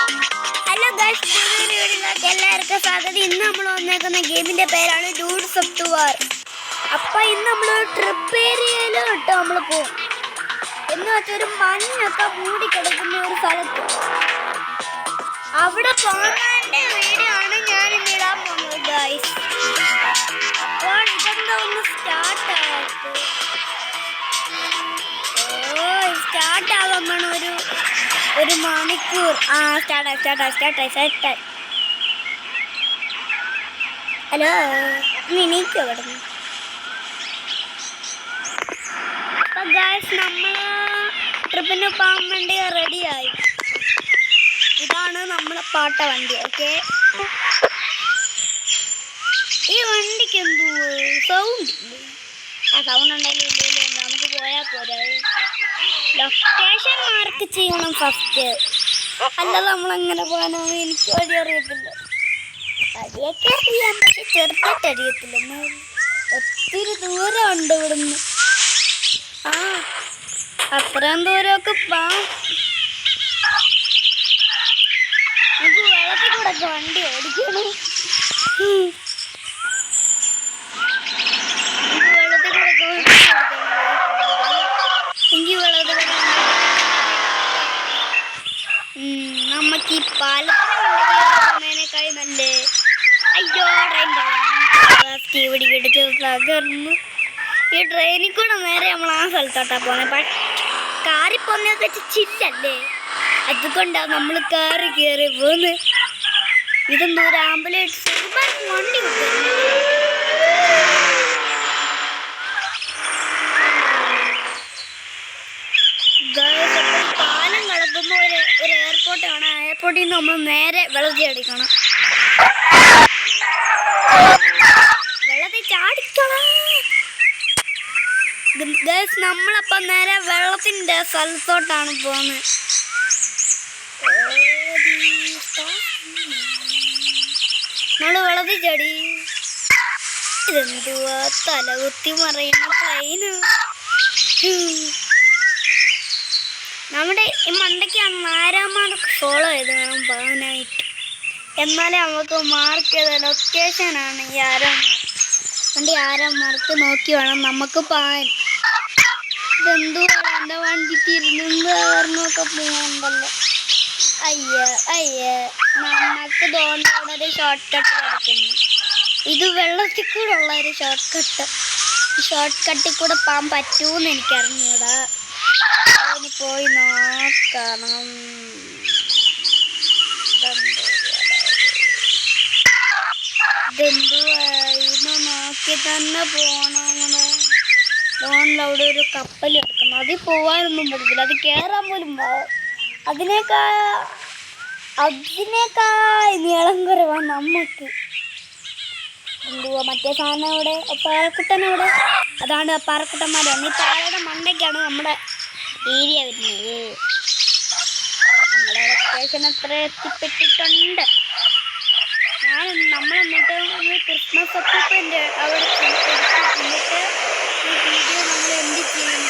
Hello guys, പുതിയൊരു വീഡിയോയിലേക്ക് എല്ലാവർക്കും സ്വാഗതം. ഇന്ന് നമ്മൾ വന്നേക്കുന്ന ഗെയിമിന്റെ പേരാണ് ഡ്യൂഡ്സ് ഓഫ് ദി വാർ. അപ്പൊ ഇന്ന് നമ്മൾ ട്രിപ്പ് ഏരിയയിലോട്ട് നമ്മൾ പോകും. എന്ന് വെച്ചാൽ ഒരു മഞ്ഞൊക്കെ മൂടി കിടക്കുന്ന ഒരു സ്ഥലത്ത് അവിടെ പോകുന്നതിന്റെ വീഡിയോ ആണ് ഞാൻ ഇന്ന് ഇടാൻ പോകുന്നത് ഗൈസ്. അപ്പോൾ ഇതെന്താ ഒന്ന് സ്റ്റാർട്ട് ആവാത്ത? സ്റ്റാർട്ട് ആവാൻ ഒരു മണിക്കൂർ. സ്റ്റാർട്ടായി. ഹലോ, മിനിക്ക് അവിടെ. അപ്പൊ ഗൈസ്, നമ്മൾ ട്രിപ്പിന് പോകാൻ വേണ്ടി റെഡിയായി. ഇതാണ് നമ്മളെ പാട്ട വണ്ടി. ഓക്കെ, ഈ വണ്ടിക്ക് എന്തോ സൗണ്ട്. ആ സൗണ്ട് ഉണ്ടെങ്കിലും ഇല്ല, നമുക്ക് പോയാൽ പോരാ. ലൊക്കേഷൻ മാർക്ക് ചെയ്യണം ഫസ്റ്റ്, അല്ലാതെ നമ്മളെങ്ങനെ പോകാനാണ് എനിക്ക് വഴി അറിയത്തില്ല. വഴിയൊക്കെ അറിയാം, പക്ഷെ ചെറുതായിട്ട് അറിയത്തില്ല. ഒത്തിരി ദൂരം ഉണ്ട് ഇവിടുന്ന്. അത്രയും ദൂരമൊക്കെ പോകാം. നമുക്ക് വെള്ളത്തിൽ കൂടെ വണ്ടി ഓടിക്കണം. നമുക്ക് ഈ പാലത്തിനേക്കാൾ നല്ലേ. അയ്യോ, ട്രെയിൻ പിടിച്ച് തകർന്നു. ഈ ട്രെയിനിൽ കൂടെ നേരെ നമ്മൾ ആ സ്ഥലത്തോട്ടാ പോകുന്നത്. കാറി പോകുന്നതൊക്കെ ചില്ലല്ലേ, അതുകൊണ്ടാണ് നമ്മൾ കയറി പോകുന്നത്. ഇതൊന്നും ഒരു ആംബുലൻസ് വണ്ടി പാലം കിടക്കുമ്പോൾ ഒരു എയർപോർട്ടാണ്. എയർപോർട്ടിൽ നിന്ന് നമ്മൾ നേരെ വെള്ളത്തിൽ അടിക്കണം. വെള്ളത്തിൽ ചാടിക്കണം. നമ്മളപ്പം നേരെ വെള്ളത്തിൻ്റെ സ്ഥലത്തോട്ടാണ് പോകുന്നത്. നമ്മൾ വെള്ളത്തിൽ ചാടി. ഇതെന്തുവാ തലകുത്തി മറിയുന്ന പ്ലെയിന്. നമ്മുടെ ഈ മണ്ടയ്ക്കാണ് 4 മാർക്ക് ഫോളോ ചെയ്ത് വേണം പോകാനായിട്ട്. എന്നാലേ നമുക്ക് മാർക്ക് ചെയ്ത ലൊക്കേഷനാണ് ഈ 6 മാർക്ക്. വണ്ടി 6 മാർക്ക് നോക്കി വേണം നമുക്ക് പോകാൻ. ഇതെന്തുവാണ് എൻ്റെ വണ്ടി തിരിഞ്ഞൊക്കെ പോകുന്നുണ്ടല്ലോ. നമുക്ക് തോന്നുന്ന ഒരു ഷോർട്ട് കട്ട് കിടക്കുന്നു. ഇത് വെള്ളത്തിൽ കൂടെ ഉള്ള ഒരു ഷോർട്ട് കട്ട്. ഈ ഷോർട്ട് കട്ടിൽ കൂടെ പോകാൻ പറ്റുമെന്ന് എനിക്കറിഞ്ഞൂടാ. അതിന് പോയി നോക്കണം. ഇതെന്തുവായിരുന്നു, നോക്കി തന്നെ പോകണം. ലോണിൽ അവിടെ ഒരു കപ്പൽ എടുക്കണം. അതിൽ പോകാനൊന്നും പറ്റത്തില്ല, അത് കയറാൻ പോലും അതിനേക്കാൾ നീളം കുറവാണ് നമുക്ക്. എന്തുവാ മറ്റേ സാധനം അവിടെ, പാറക്കുട്ടനവിടെ. അതാണ് പാറക്കുട്ടന്മാരാണ്. ഈ താഴെ മണ്ടയ്ക്കാണ് നമ്മുടെ ഏരിയ വരുന്നത്. നമ്മുടെ ലൊക്കേഷൻ അത്ര എത്തിപ്പെട്ടിട്ടുണ്ട്. നമ്മളെന്നിട്ട് ക്രിസ്മസ് ഒക്കെ അവിടെ ചെന്നിട്ട് ഈ വീഡിയോ നമ്മൾ എന്ത് ചെയ്യും.